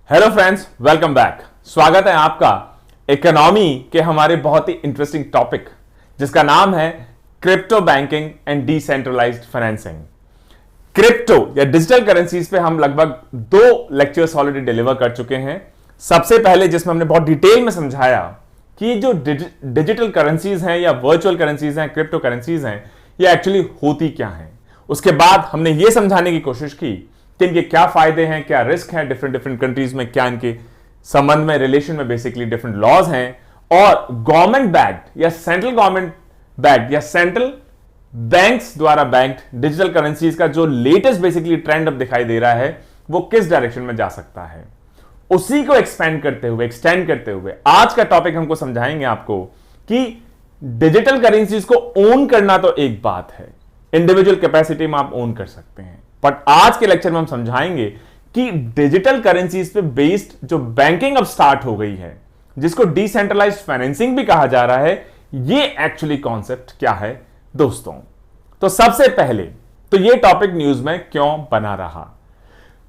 Hello friends, welcome back. स्वागत है आपका इकोनॉमी के हमारे बहुत ही इंटरेस्टिंग टॉपिक जिसका नाम है crypto banking and decentralised financing. Crypto या डिजिटल करेंसीज पे हम लगभग 2 लेक्चर्स ऑलरेडी डिलीवर कर चुके हैं। सबसे पहले जिसमें हमने बहुत डिटेल में समझाया कि जो डिजिटल करेंसीज हैं या वर्चुअल करेंसीज हैं, क्रिप्टो करेंसीज हैं, ये एक्चुअली होती क्या हैं। उसके बाद हमने ये समझाने की कोशिश की कि इनके क्या फायदे हैं, क्या रिस्क हैं डिफरेंट कंट्रीज में, क्या इनके संबंध में, रिलेशन में बेसिकली डिफरेंट लॉज हैं, और गवर्नमेंट बैक्ड या सेंट्रल गवर्नमेंट बैक्ड या सेंट्रल बैंक्स द्वारा बैंक्ड डिजिटल करेंसीज का जो लेटेस्ट बेसिकली ट्रेंड अब दिखाई दे रहा है वो किस डायरेक्शन में जा सकता है। उसी को एक्सटेंड करते हुए आज का टॉपिक हमको समझाएंगे आपको कि डिजिटल करेंसीज को ओन करना तो एक बात है, इंडिविजुअल कैपेसिटी में आप ओन कर सकते हैं, बट आज के लेक्चर में हम समझाएंगे कि डिजिटल करेंसीज पे बेस्ड जो बैंकिंग अब स्टार्ट हो गई है, जिसको डिसेंट्रलाइज्ड फाइनेंसिंग भी कहा जा रहा है, ये एक्चुअली कॉन्सेप्ट क्या है दोस्तों। तो सबसे पहले तो ये टॉपिक न्यूज में क्यों बना रहा।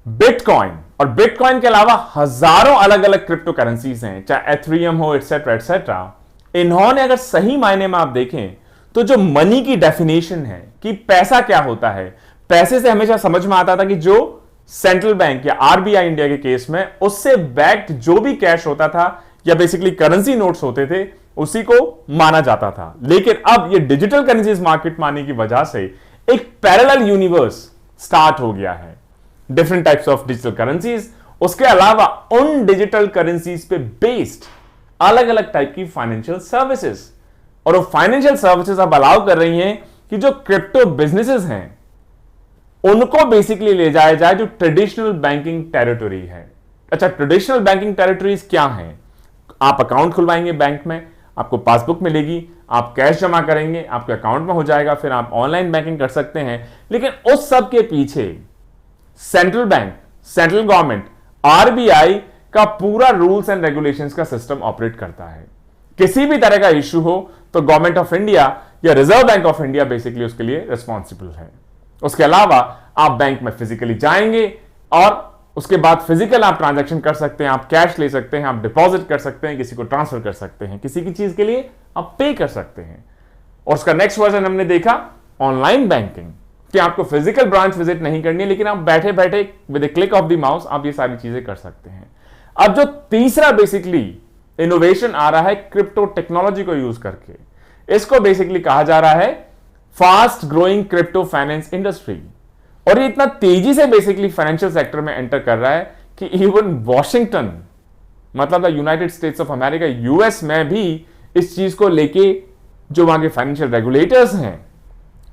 बिटकॉइन और बिटकॉइन के अलावा हजारों अलग अलग क्रिप्टो करेंसीज हैं, चाहे एथेरियम हो, एटसेट्रा एटसेट्रा। इन्होंने अगर सही मायने में आप देखें तो जो मनी की डेफिनेशन है कि पैसा क्या होता है, पैसे से हमेशा समझ में आता था कि जो सेंट्रल बैंक या आरबीआई इंडिया के केस में उससे बैक्ड जो भी कैश होता था या बेसिकली करेंसी नोट्स होते थे उसी को माना जाता था। लेकिन अब ये डिजिटल करेंसीज मार्केट में आने की वजह से एक पैरेलल यूनिवर्स स्टार्ट हो गया है, different types of digital currencies. उसके अलावा उन डिजिटल करेंसीज पे बेस्ड अलग अलग टाइप की फाइनेंशियल सर्विसेज, और वो फाइनेंशियल सर्विसेज अब अलाउ कर रही हैं कि जो क्रिप्टो बिजनेसेस हैं उनको बेसिकली ले जाया जाए जो ट्रेडिशनल बैंकिंग टेरिटरी है। अच्छा, ट्रेडिशनल बैंकिंग टेरिटरीज क्या हैं? आप अकाउंट खुलवाएंगे बैंक में, आपको पासबुक मिलेगी, आप कैश जमा करेंगे, आपके अकाउंट में हो जाएगा, फिर आप ऑनलाइन बैंकिंग कर सकते हैं। लेकिन उस सब के पीछे central bank, central government, RBI का पूरा रूल्स एंड रेगुलेशंस का सिस्टम ऑपरेट करता है। किसी भी तरह का इश्यू हो तो गवर्नमेंट ऑफ इंडिया या reserve bank of India basically उसके लिए रिस्पॉन्सिबल है। उसके अलावा आप बैंक में फिजिकली जाएंगे और उसके बाद फिजिकल आप ट्रांजैक्शन कर सकते हैं, आप कैश ले सकते हैं, आप डिपॉजिट कर सकते हैं, किसी को ट्रांसफर कर सकते हैं, किसी की चीज के लिए आप पे कर सकते हैं। और उसका नेक्स्ट वर्जन हमने देखा ऑनलाइन बैंकिंग, कि आपको फिजिकल ब्रांच विजिट नहीं करनी है, लेकिन आप बैठे बैठे with A click of the mouse आप ये सारी चीजें कर सकते हैं। अब जो तीसरा बेसिकली इनोवेशन आ रहा है क्रिप्टो टेक्नोलॉजी को यूज करके, इसको बेसिकली कहा जा रहा है fast growing crypto finance industry. और ये इतना तेजी से बेसिकली फाइनेंशियल सेक्टर में एंटर कर रहा है कि इवन वॉशिंगटन, मतलब United states of America, US में भी इस चीज को लेके जो वहां के फाइनेंशियल रेगुलेटर्स हैं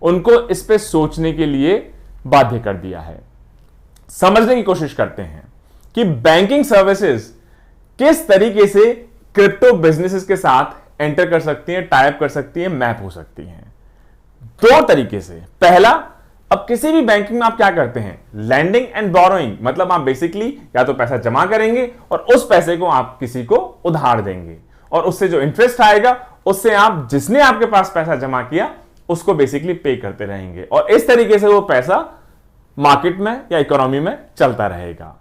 उनको इस पे सोचने के लिए बाध्य कर दिया है। समझने की कोशिश करते हैं कि बैंकिंग सर्विसेज किस तरीके से क्रिप्टो बिजनेसेस के साथ एंटर कर सकती हैं, टाइप कर सकती हैं, मैप हो सकती हैं। 2 तरीके से। पहला, अब किसी भी बैंकिंग में आप क्या करते हैं, लैंडिंग एंड बोरोइंग, मतलब आप बेसिकली या तो पैसा जमा करेंगे और उस पैसे को आप किसी को उधार देंगे, और उससे जो इंटरेस्ट आएगा उससे आप जिसने आपके पास पैसा जमा किया उसको बेसिकली पे करते रहेंगे, और इस तरीके से वो पैसा मार्केट में या इकोनॉमी में चलता रहेगा।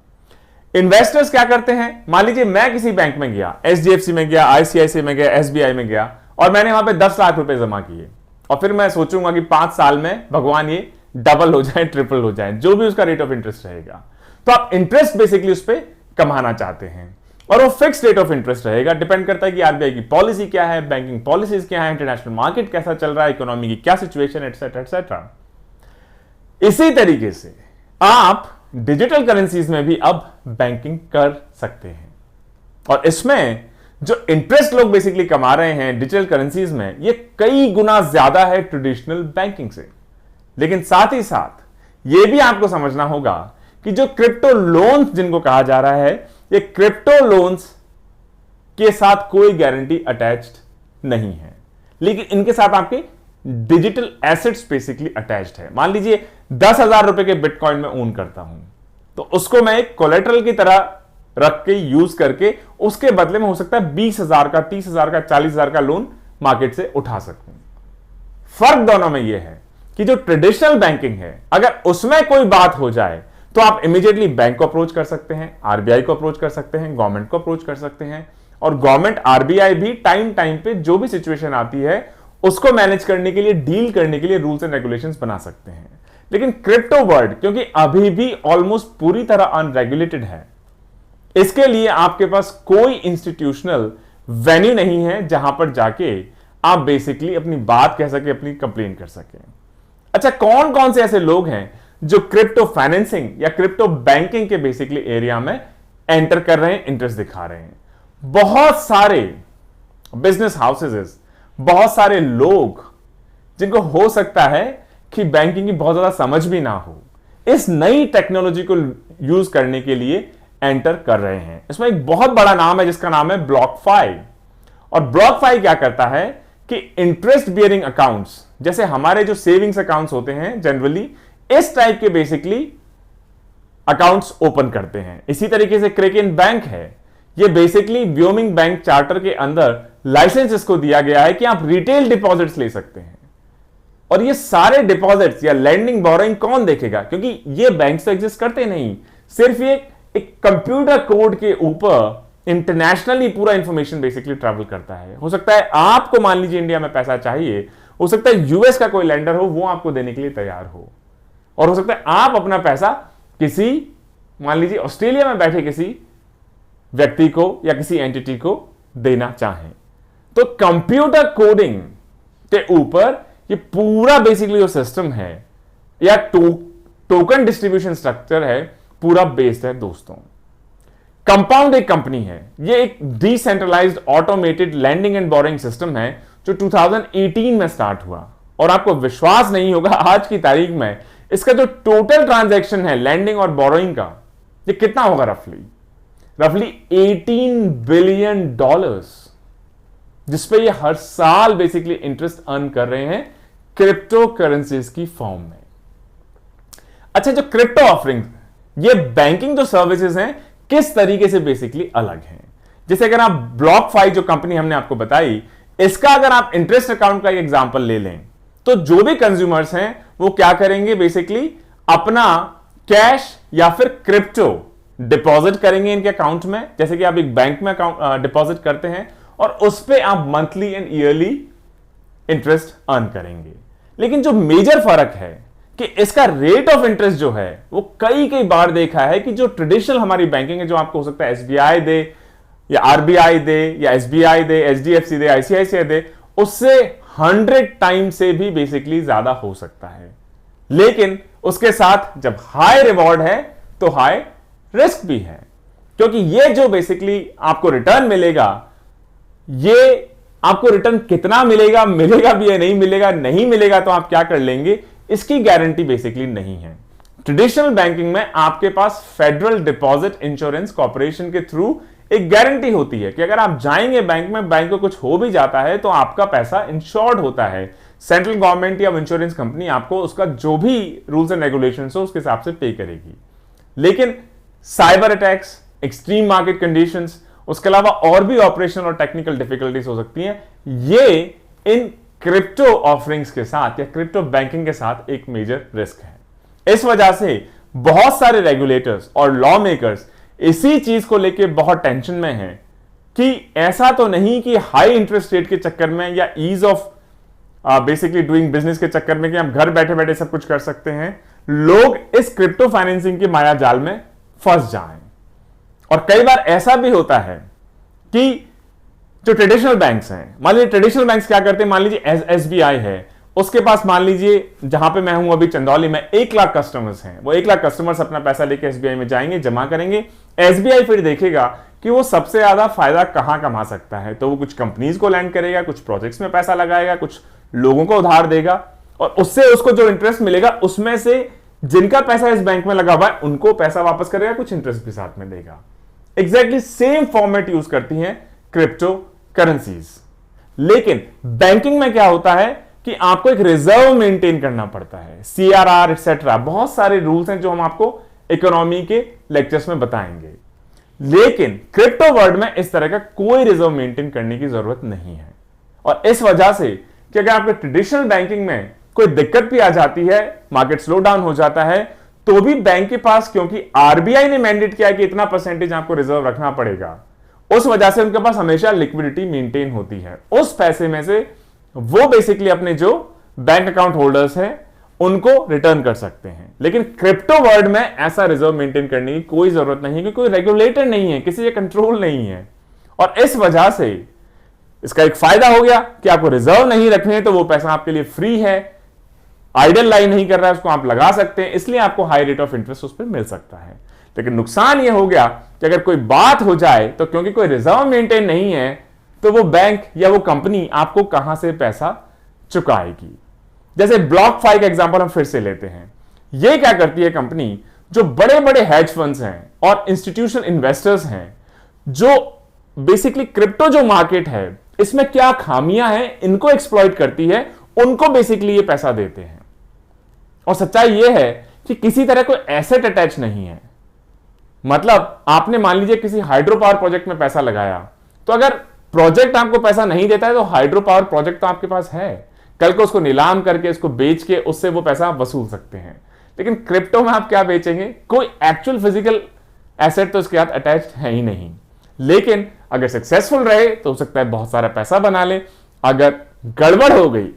इन्वेस्टर्स क्या करते हैं, मान लीजिए मैं किसी बैंक में गया, एचडीएफसी में गया, आईसीआईसीआई में गया, एसबीआई में गया, और मैंने वहां पे 10 लाख रुपए जमा किए, और फिर मैं सोचूंगा कि 5 साल में भगवान ये डबल हो जाए, ट्रिपल हो जाए, जो भी उसका रेट ऑफ इंटरेस्ट रहेगा। तो आप इंटरेस्ट बेसिकली उस पर कमाना चाहते हैं, और वो फिक्स रेट ऑफ इंटरेस्ट रहेगा। डिपेंड करता है कि आरबीआई की पॉलिसी क्या है, बैंकिंग पॉलिसीज क्या है, इंटरनेशनल मार्केट कैसा चल रहा है, इकोनॉमी की क्या सिचुएशन, एटसेट्रा एटसेट्रा। इसी तरीके से आप डिजिटल करेंसीज में भी अब बैंकिंग कर सकते हैं, और इसमें जो इंटरेस्ट लोग बेसिकली कमा रहे हैं डिजिटल करेंसीज में, ये कई गुना ज्यादा है ट्रेडिशनल बैंकिंग से। लेकिन साथ ही साथ ये भी आपको समझना होगा कि जो क्रिप्टो लोन्स जिनको कहा जा रहा है, ये क्रिप्टो लोन्स के साथ कोई गारंटी अटैच्ड नहीं है, लेकिन इनके साथ आपके डिजिटल एसेट्स बेसिकली अटैच्ड है। मान लीजिए 10,000 रुपए के बिटकॉइन में ओन करता हूं, तो उसको मैं एक कोलेटरल की तरह रख के यूज करके उसके बदले में हो सकता है 20,000 का, 30,000 का, 40,000 का लोन मार्केट से उठा सकूं। फर्क दोनों में यह है कि जो ट्रेडिशनल बैंकिंग है, अगर उसमें कोई बात हो जाए तो आप इमीडिएटली बैंक को अप्रोच कर सकते हैं, आरबीआई को अप्रोच कर सकते हैं, गवर्नमेंट को अप्रोच कर सकते हैं, और गवर्नमेंट आरबीआई भी टाइम टाइम पे जो भी सिचुएशन आती है उसको मैनेज करने के लिए, डील करने के लिए रूल्स एंड रेगुलेशंस बना सकते हैं। लेकिन क्रिप्टो वर्ल्ड क्योंकि अभी भी ऑलमोस्ट पूरी तरह अनरेगुलेटेड है, इसके लिए आपके पास कोई इंस्टीट्यूशनल वेन्यू नहीं है जहां पर जाके आप बेसिकली अपनी बात कह सके, अपनी कंप्लेन कर सके। अच्छा, कौन कौन से ऐसे लोग हैं जो क्रिप्टो फाइनेंसिंग या क्रिप्टो बैंकिंग के बेसिकली एरिया में एंटर कर रहे हैं, इंटरेस्ट दिखा रहे हैं? बहुत सारे बिजनेस हाउसेस, बहुत सारे लोग जिनको हो सकता है कि बैंकिंग की बहुत ज्यादा समझ भी ना हो, इस नई टेक्नोलॉजी को यूज करने के लिए एंटर कर रहे हैं। इसमें एक बहुत बड़ा नाम है जिसका नाम है ब्लॉकफाई। और ब्लॉकफाई क्या करता है कि इंटरेस्ट बियरिंग अकाउंट्स, जैसे हमारे जो सेविंग्स अकाउंट्स होते हैं जनरली, इस टाइप के बेसिकली अकाउंट्स ओपन करते हैं। इसी तरीके से क्रेकेन बैंक है, ये बेसिकली व्योमिंग बैंक चार्टर के अंदर लाइसेंस इसको दिया गया है कि आप रिटेल डिपॉजिट्स ले सकते हैं। और ये सारे डिपॉजिट्स या लैंडिंग बोरोइंग कौन देखेगा, क्योंकि ये बैंक तो एग्जिस्ट करते नहीं, सिर्फ ये एक कंप्यूटर कोड के ऊपर इंटरनेशनली पूरा इंफॉर्मेशन बेसिकली ट्रैवल करता है। हो सकता है आपको, मान लीजिए इंडिया में पैसा चाहिए, हो सकता है यूएस का कोई लेंडर हो, वो आपको देने के लिए तैयार हो, और हो सकता है आप अपना पैसा किसी, मान लीजिए ऑस्ट्रेलिया में बैठे किसी व्यक्ति को या किसी एंटिटी को देना चाहें। तो कंप्यूटर कोडिंग के ऊपर ये पूरा बेसिकली जो सिस्टम है या टोकन डिस्ट्रीब्यूशन स्ट्रक्चर है, पूरा बेस्ड है दोस्तों। कंपाउंड एक कंपनी है, ये एक decentralised automated lending and borrowing system है जो 2018 में स्टार्ट हुआ। और आपको विश्वास नहीं होगा, आज की तारीख में इसका जो टोटल ट्रांजैक्शन है लैंडिंग और बोरोइंग का, ये कितना होगा? रफली 18 बिलियन डॉलर्स, जिसपे ये हर साल बेसिकली इंटरेस्ट अर्न कर रहे हैं क्रिप्टो करेंसीज की फॉर्म में। अच्छा, जो क्रिप्टो ऑफरिंग, ये बैंकिंग जो सर्विसेज हैं किस तरीके से बेसिकली अलग हैं? जैसे अगर आप ब्लॉकफाई जो कंपनी हमने आपको बताई, इसका अगर आप इंटरेस्ट अकाउंट का एग्जांपल ले लें, तो जो भी कंज्यूमर्स हैं वो क्या करेंगे, बेसिकली अपना कैश या फिर क्रिप्टो डिपॉजिट करेंगे इनके अकाउंट में, जैसे कि आप एक बैंक में अकाउंट डिपॉजिट करते हैं, और उस पे आप monthly and yearly interest earn करेंगे। लेकिन जो मेजर फर्क है कि इसका रेट ऑफ इंटरेस्ट जो है वो कई बार देखा है कि जो ट्रेडिशनल हमारी बैंकिंग है, जो आपको हो सकता है एसबीआई दे या आरबीआई दे या एसबीआई दे, एचडीएफसी दे, आईसीआईसीआई दे, उससे 100 टाइम से भी बेसिकली ज्यादा हो सकता है। लेकिन उसके साथ जब हाई रिवॉर्ड है तो हाई रिस्क भी है, क्योंकि ये जो बेसिकली आपको रिटर्न मिलेगा, ये आपको रिटर्न कितना मिलेगा, मिलेगा भी या नहीं मिलेगा, नहीं मिलेगा तो आप क्या कर लेंगे, इसकी गारंटी बेसिकली नहीं है। ट्रेडिशनल बैंकिंग में आपके पास फेडरल डिपॉजिट इंश्योरेंस कॉर्पोरेशन के थ्रू एक गारंटी होती है कि अगर आप जाएंगे बैंक में, बैंक को कुछ हो भी जाता है तो आपका पैसा इंश्योर्ड होता है। सेंट्रल गवर्नमेंट या इंश्योरेंस कंपनी आपको उसका जो भी रूल्स एंड रेगुलेशंस हो उसके हिसाब से पे करेगी। लेकिन cyber attacks, extreme market conditions, उसके अलावा और भी ऑपरेशनल और टेक्निकल डिफिकल्टीज हो सकती हैं, ये इन क्रिप्टो ऑफरिंग्स के साथ या क्रिप्टो बैंकिंग के साथ एक मेजर रिस्क है। इस वजह से बहुत सारे रेगुलेटर्स और लॉ मेकर्स इसी चीज को लेकर बहुत टेंशन में हैं कि ऐसा तो नहीं कि हाई इंटरेस्ट रेट के चक्कर में या ease of basically doing business के चक्कर में कि हम घर बैठे बैठे सब कुछ कर सकते हैं, लोग इस क्रिप्टो फाइनेंसिंग के माया जाल में फंस जाएं। और कई बार ऐसा भी होता है कि जो ट्रेडिशनल बैंक्स हैं, मान लीजिए ट्रेडिशनल बैंक्स क्या करते हैं, मान लीजिए एसबीआई है, उसके पास मान लीजिए जहां पे मैं हूं अभी चंदौली में 1 लाख कस्टमर्स हैं, वो 1 लाख कस्टमर्स अपना पैसा लेके एसबीआई में जाएंगे, जमा करेंगे। एसबीआई फिर देखेगा कि वो सबसे ज्यादा फायदा कहां कमा सकता है, तो वो कुछ कंपनीज को लैंड करेगा, कुछ प्रोजेक्ट्स में पैसा लगाएगा, कुछ लोगों को उधार देगा, और उससे उसको जो इंटरेस्ट मिलेगा उसमें से जिनका पैसा इस बैंक में लगा हुआ है उनको पैसा वापस करेगा, कुछ इंटरेस्ट भी साथ में देगा। एग्जैक्टली सेम फॉर्मेट यूज करती हैं क्रिप्टो करेंसीज। लेकिन बैंकिंग में क्या होता है कि आपको एक रिजर्व मेंटेन करना पड़ता है, सीआरआर एक्सेट्रा, बहुत सारे रूल्स हैं जो हम आपको इकोनॉमी के लेक्चर्स में बताएंगे। लेकिन क्रिप्टो वर्ल्ड में इस तरह का कोई रिजर्व मेंटेन करने की जरूरत नहीं है। और इस वजह से कि अगर आपके ट्रेडिशनल बैंकिंग में कोई दिक्कत भी आ जाती है, मार्केट स्लो डाउन हो जाता है, तो भी बैंक के पास, क्योंकि आरबीआई ने मैंडेट किया है कि इतना परसेंटेज आपको रिजर्व रखना पड़ेगा, उस वजह से उनके पास हमेशा लिक्विडिटी मेंटेन होती है। उस पैसे में से वो बेसिकली अपने जो बैंक अकाउंट होल्डर्स हैं उनको रिटर्न कर सकते हैं। लेकिन क्रिप्टो वर्ल्ड में ऐसा रिजर्व मेंटेन करने की कोई जरूरत नहीं है, क्योंकि कोई रेगुलेटर नहीं है, किसी का कंट्रोल नहीं है। और इस वजह से इसका एक फायदा हो गया कि आपको रिजर्व नहीं रखने, तो वो पैसा आपके लिए फ्री है, आइडल लाई नहीं कर रहा है, उसको आप लगा सकते हैं, इसलिए आपको हाई रेट ऑफ इंटरेस्ट उस पर मिल सकता है। लेकिन नुकसान ये हो गया कि अगर कोई बात हो जाए तो क्योंकि कोई रिजर्व मेंटेन नहीं है, तो वो बैंक या वो कंपनी आपको कहां से पैसा चुकाएगी। जैसे BlockFi का एग्जांपल हम फिर से लेते हैं। ये क्या करती है कंपनी, जो बड़े बड़े हेज फंड्स हैं और इंस्टीट्यूशनल इन्वेस्टर्स हैं, जो बेसिकली क्रिप्टो जो मार्केट है इसमें क्या खामियां हैं इनको एक्सप्लॉइट करती है, उनको बेसिकली ये पैसा देते हैं। और सच्चाई ये है कि किसी तरह कोई एसेट अटैच नहीं है। मतलब आपने मान लीजिए किसी हाइड्रो पावर प्रोजेक्ट में पैसा लगाया, तो अगर प्रोजेक्ट आपको पैसा नहीं देता है तो हाइड्रो पावर प्रोजेक्ट तो आपके पास है, कल को उसको नीलाम करके उसको बेच के उससे वो पैसा आप वसूल सकते हैं। लेकिन क्रिप्टो में आप क्या बेचेंगे, कोई एक्चुअल फिजिकल एसेट तो उसके साथ अटैच है ही नहीं। लेकिन अगर सक्सेसफुल रहे तो हो सकता है बहुत सारा पैसा बना ले, अगर गड़बड़ हो गई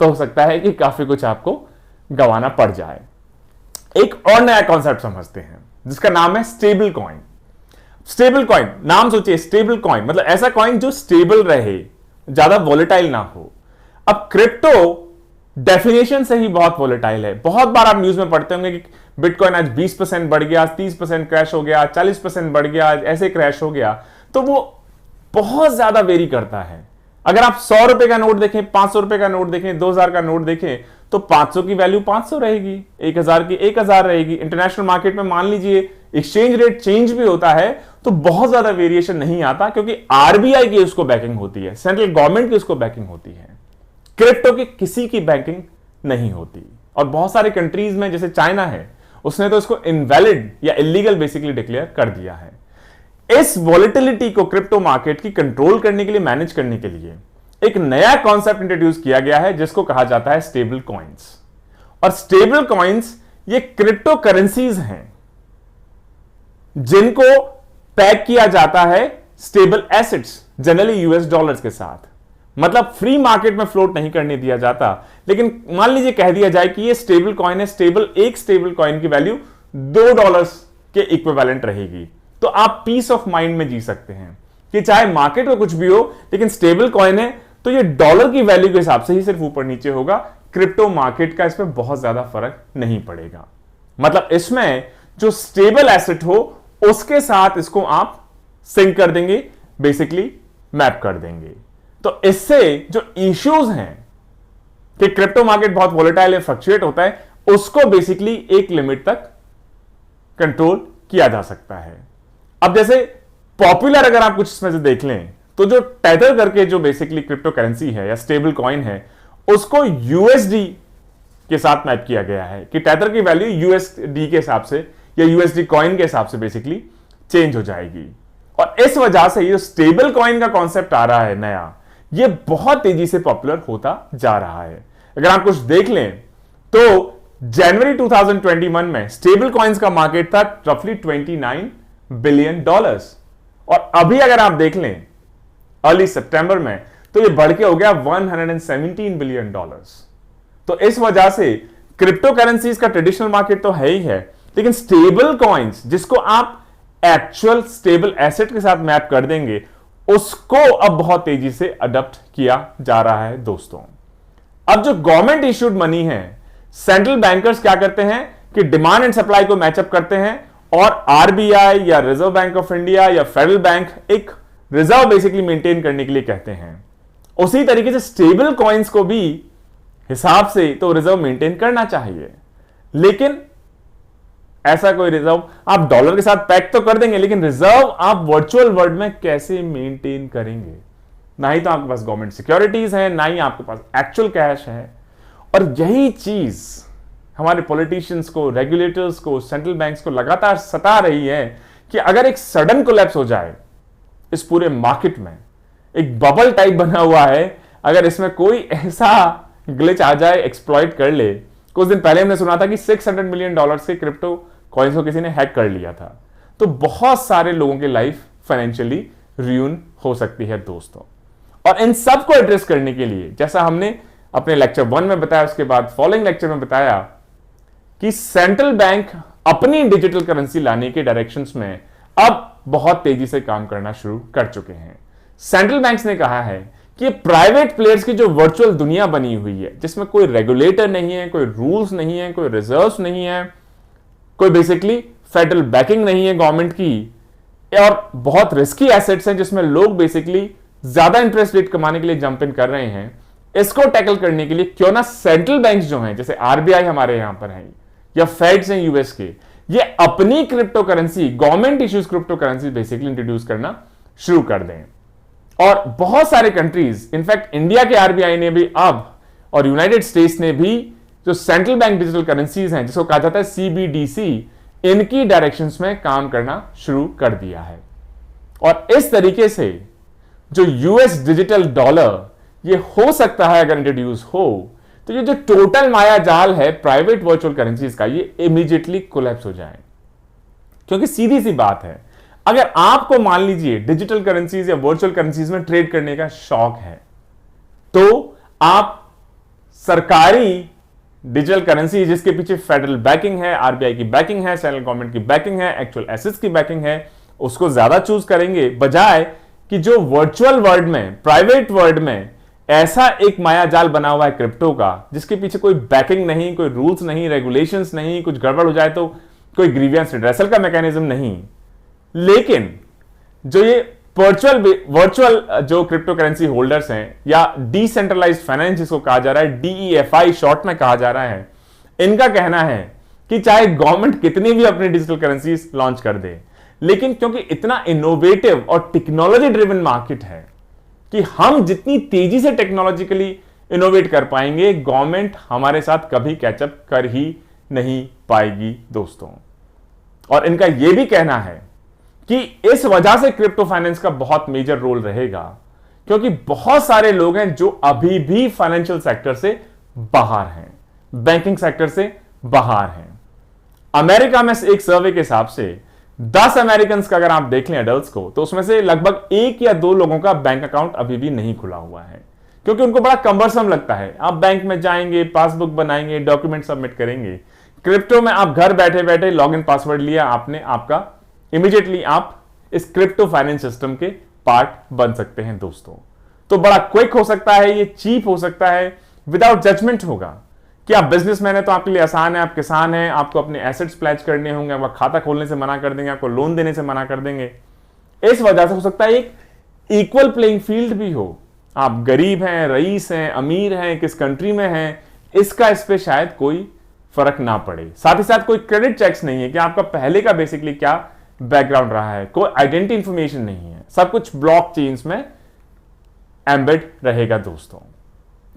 तो हो सकता है कि काफी कुछ आपको गंवाना पड़ जाए। एक और नया कॉन्सेप्ट समझते हैं जिसका नाम है स्टेबल कॉइन। स्टेबल कॉइन, नाम सोचिए, स्टेबल कॉइन मतलब ऐसा कॉइन जो स्टेबल रहे, ज्यादा वॉलेटाइल ना हो। अब क्रिप्टो डेफिनेशन से ही बहुत वॉलेटाइल है। बहुत बार आप न्यूज में पढ़ते होंगे कि बिटकॉइन आज 20% बढ़ गया, 30% क्रैश हो गया, 40% बढ़ गया, ऐसे क्रैश हो गया। तो वो बहुत ज्यादा वेरी करता है। अगर आप 100 रुपए का नोट देखें, 500 रुपए का नोट देखें, 2000 का नोट देखें, तो 500 की वैल्यू 500 रहेगी, 1000 की 1000 रहेगी। इंटरनेशनल मार्केट में मान लीजिए एक्सचेंज रेट चेंज भी होता है तो बहुत ज्यादा वेरिएशन नहीं आता, क्योंकि आरबीआई की उसको बैकिंग होती है, सेंट्रल गवर्नमेंट की उसको बैकिंग होती है। क्रिप्टो की किसी की बैंकिंग नहीं होती। और बहुत सारे कंट्रीज में, जैसे चाइना है, उसने तो इसको इनवैलिड या इलीगल बेसिकली डिक्लेयर कर दिया है। इस वॉलेटिलिटी को क्रिप्टो मार्केट की कंट्रोल करने के लिए, मैनेज करने के लिए एक नया कॉन्सेप्ट इंट्रोड्यूस किया गया है जिसको कहा जाता है स्टेबल कॉइन्स। और स्टेबल कॉइन्स ये क्रिप्टो करेंसीज हैं जिनको पैक किया जाता है stable assets, generally US dollars के साथ। मतलब फ्री मार्केट में फ्लोट नहीं करने दिया जाता, लेकिन मान लीजिए कह दिया जाए कि ये स्टेबल कॉइन है, एक स्टेबल कॉइन की वैल्यू $2 के इक्विवेलेंट रहेगी, तो आप पीस ऑफ माइंड में जी सकते हैं कि चाहे मार्केट में कुछ भी हो, लेकिन स्टेबल कॉइन है तो ये डॉलर की वैल्यू के हिसाब से ही सिर्फ ऊपर नीचे होगा। क्रिप्टो मार्केट का इसमें बहुत ज्यादा फर्क नहीं पड़ेगा। मतलब इसमें जो स्टेबल एसेट हो उसके साथ इसको आप सिंक कर देंगे, बेसिकली मैप कर देंगे। तो इससे जो इश्यूज हैं कि क्रिप्टो मार्केट बहुत वॉलेटाइल है, फ्लक्चुएट होता है, उसको बेसिकली एक लिमिट तक कंट्रोल किया जा सकता है। अब जैसे पॉपुलर अगर आप कुछ इसमें से देख लें, तो जो टेथर करके जो बेसिकली क्रिप्टो करेंसी है या स्टेबल कॉइन है, उसको यूएसडी के साथ मैप किया गया है कि टेथर की वैल्यू यूएसडी के हिसाब से या यूएसडी कॉइन के हिसाब से बेसिकली चेंज हो जाएगी। और इस वजह से ये स्टेबल कॉइन का कॉन्सेप्ट आ रहा है नया, ये बहुत तेजी से पॉपुलर होता जा रहा है। अगर आप कुछ देख लें तो जनवरी 2021 में स्टेबल कॉइन्स का मार्केट था रफली $29 बिलियन। और अभी अगर आप देख लें अर्ली सितंबर में, तो ये बढ़ के हो गया $117 बिलियन। तो इस वजह से क्रिप्टो करेंसीज का ट्रेडिशनल मार्केट तो है ही है, लेकिन स्टेबल कॉइन्स जिसको आप एक्चुअल स्टेबल एसेट के साथ मैप कर देंगे, उसको अब बहुत तेजी से अडॉप्ट किया जा रहा है दोस्तों। अब जो गवर्नमेंट इश्यूड मनी है, सेंट्रल बैंकर्स क्या करते हैं कि डिमांड एंड सप्लाई को मैचअप करते हैं, और आरबीआई या रिजर्व बैंक ऑफ इंडिया या फेडरल बैंक एक रिजर्व बेसिकली मेंटेन करने के लिए कहते हैं। उसी तरीके से स्टेबल कॉइन्स को भी हिसाब से तो रिजर्व मेंटेन करना चाहिए, लेकिन ऐसा कोई रिजर्व आप डॉलर के साथ पैक तो कर देंगे, लेकिन रिजर्व आप वर्चुअल वर्ल्ड में कैसे मेंटेन करेंगे? ना ही तो आपके पास गवर्नमेंट सिक्योरिटीज है, ना ही आपके पास एक्चुअल कैश है। और यही चीज हमारे पॉलिटिशियंस को, रेगुलेटर्स को, सेंट्रल बैंक्स को लगातार सता रही है कि अगर एक सडन कोलैप्स हो जाए इस पूरे मार्केट में, एक बबल टाइप बना हुआ है, अगर इसमें कोई ऐसा ग्लिच आ जाए, एक्सप्लॉइट कर ले, कुछ दिन पहले हमने सुना था कि $600 मिलियन के क्रिप्टो कॉइन्स को किसी ने हैक कर लिया था। तो बहुत सारे लोगों की लाइफ फाइनेंशियली रियून हो सकती है दोस्तों। और इन सब को एड्रेस करने के लिए, जैसा हमने अपने लेक्चर 1 में बताया, उसके बाद फॉलोइंग लेक्चर में बताया कि सेंट्रल बैंक अपनी डिजिटल करेंसी लाने के डायरेक्शंस में अब बहुत तेजी से काम करना शुरू कर चुके हैं। सेंट्रल बैंक्स ने कहा है कि प्राइवेट प्लेयर्स की जो वर्चुअल दुनिया बनी हुई है, जिसमें कोई रेगुलेटर नहीं है, कोई रूल्स नहीं है, कोई रिजर्व्स नहीं है, कोई बेसिकली फेडरल बैकिंग नहीं है गवर्नमेंट की, और बहुत रिस्की एसेट्स हैं जिसमें लोग बेसिकली ज्यादा इंटरेस्ट रेट कमाने के लिए जंप इन कर रहे हैं, इसको टैकल करने के लिए क्यों ना सेंट्रल बैंक्स जो हैं, जैसे आरबीआई हमारे यहां पर हैं या फेड्स हैं यूएस के, ये अपनी crypto currency, government issues crypto currency basically introduce करना शुरू कर दें। और बहुत सारे कंट्रीज, इनफैक्ट इंडिया के आरबीआई ने भी अब, और यूनाइटेड स्टेट्स ने भी जो सेंट्रल बैंक डिजिटल करेंसीज हैं, जिसको कहा जाता है सीबीडीसी, इनकी डायरेक्शंस में काम करना शुरू कर दिया है। और इस तरीके से जो यूएस डिजिटल डॉलर, ये हो सकता है अगर इंट्रोड्यूस हो तो ये जो टोटल माया जाल है प्राइवेट वर्चुअल करेंसीज का, ये इमीडिएटली कोलैप्स हो जाए। क्योंकि सीधी सी बात है, अगर आपको मान लीजिए डिजिटल करेंसीज या वर्चुअल करेंसीज में ट्रेड करने का शौक है, तो आप सरकारी डिजिटल करेंसी जिसके पीछे फेडरल बैकिंग है, आरबीआई की बैकिंग है, सेंट्रल गवर्नमेंट की बैकिंग है, एक्चुअल एसेट्स की बैकिंग है, उसको ज्यादा चूज करेंगे, बजाय कि जो वर्चुअल वर्ल्ड में, प्राइवेट वर्ल्ड में ऐसा एक माया जाल बना हुआ है क्रिप्टो का, जिसके पीछे कोई बैकिंग नहीं, कोई रूल्स नहीं, रेगुलेशंस नहीं, कुछ गड़बड़ हो जाए तो कोई ग्रीवियंस रिड्रेसल का मैकेनिज्म नहीं। लेकिन जो ये वर्चुअल जो क्रिप्टो करेंसी होल्डर्स हैं, या डिसेंट्रलाइज्ड फाइनेंस जिसको कहा जा रहा है, DEFI शॉर्ट में कहा जा रहा है, इनका कहना है कि चाहे गवर्नमेंट कितनी भी अपनी डिजिटल करेंसी लॉन्च कर दे, लेकिन क्योंकि इतना इनोवेटिव और टेक्नोलॉजी ड्रिवन मार्केट है कि हम जितनी तेजी से टेक्नोलॉजिकली इनोवेट कर पाएंगे, गवर्नमेंट हमारे साथ कभी कैचअप कर ही नहीं पाएगी दोस्तों। और इनका यह भी कहना है कि इस वजह से क्रिप्टो फाइनेंस का बहुत मेजर रोल रहेगा, क्योंकि बहुत सारे लोग हैं जो अभी भी फाइनेंशियल सेक्टर से बाहर हैं, बैंकिंग सेक्टर से बाहर हैं। अमेरिका में एक सर्वे के हिसाब से 10 अमेरिकन का अगर आप देख लें एडल्ट्स को, तो उसमें से लगभग 1 या 2 लोगों का बैंक अकाउंट अभी भी नहीं खुला हुआ है, क्योंकि उनको बड़ा कम्बरसम लगता है। आप बैंक में जाएंगे, पासबुक बनाएंगे, डॉक्यूमेंट सबमिट करेंगे। क्रिप्टो में आप घर बैठे बैठे लॉगिन पासवर्ड लिया आपने, आपका इमीडिएटली आप इस क्रिप्टो फाइनेंस सिस्टम के पार्ट बन सकते हैं दोस्तों। तो बड़ा क्विक हो सकता है, ये चीप हो सकता है, विदाउट जजमेंट होगा कि आप बिजनेसमैन है तो आपके लिए आसान है, आप किसान हैं, आपको अपने एसेट्स प्लेज करने होंगे, आपका खाता खोलने से मना कर देंगे, आपको लोन देने से मना कर देंगे। इस वजह से हो सकता है एक इक्वल प्लेइंग फील्ड भी हो। आप गरीब हैं, रईस हैं, अमीर हैं, किस कंट्री में हैं, इसका इस पे शायद कोई फर्क ना पड़े। साथ ही साथ कोई क्रेडिट चेक्स नहीं है कि आपका पहले का बेसिकली क्या बैकग्राउंड रहा है, कोई आइडेंटिटी इंफॉर्मेशन नहीं है, सब कुछ ब्लॉकचेन्स में एम्बेड रहेगा दोस्तों।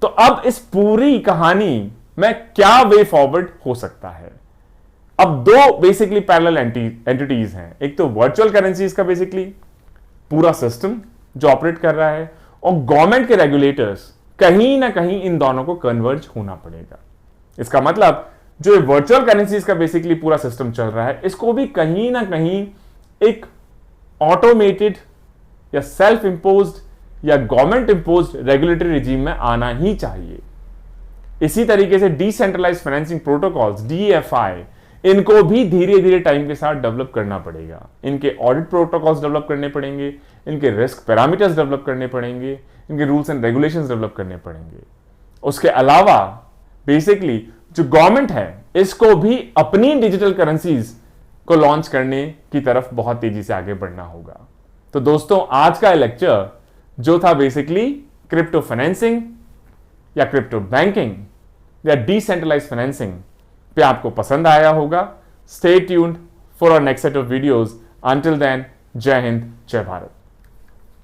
तो अब इस पूरी कहानी में क्या वे फॉरवर्ड हो सकता है? अब 2 बेसिकली पैरेलल एंटिटीज हैं, एक तो वर्चुअल करेंसीज का बेसिकली पूरा सिस्टम जो ऑपरेट कर रहा है, और गवर्नमेंट के रेगुलेटर्स, कहीं ना कहीं इन दोनों को कन्वर्ज होना पड़ेगा। इसका मतलब जो वर्चुअल करेंसीज का बेसिकली पूरा सिस्टम चल रहा है, इसको भी कहीं ना कहीं एक ऑटोमेटेड या सेल्फ इंपोज्ड या गवर्नमेंट इंपोज्ड रेगुलेटरी रिजीम में आना ही चाहिए। इसी तरीके से डिसेंट्रलाइज्ड फाइनेंसिंग प्रोटोकॉल्स, DEFI, इनको भी धीरे धीरे टाइम के साथ डेवलप करना पड़ेगा। इनके ऑडिट प्रोटोकॉल्स डेवलप करने पड़ेंगे, इनके रिस्क पैरामीटर्स डेवलप करने पड़ेंगे, इनके रूल्स एंड रेगुलेशंस डेवलप करने पड़ेंगे। उसके अलावा बेसिकली जो गवर्नमेंट है, इसको भी अपनी डिजिटल करेंसीज को लॉन्च करने की तरफ बहुत तेजी से आगे बढ़ना होगा। तो दोस्तों, आज का लेक्चर जो था बेसिकली क्रिप्टो फाइनेंसिंग या क्रिप्टो बैंकिंग या डिसेंट्रलाइज्ड फाइनेंसिंग पे आपको पसंद आया होगा। Stay tuned for our next set of videos. Until then, Jai Hind, जय भारत।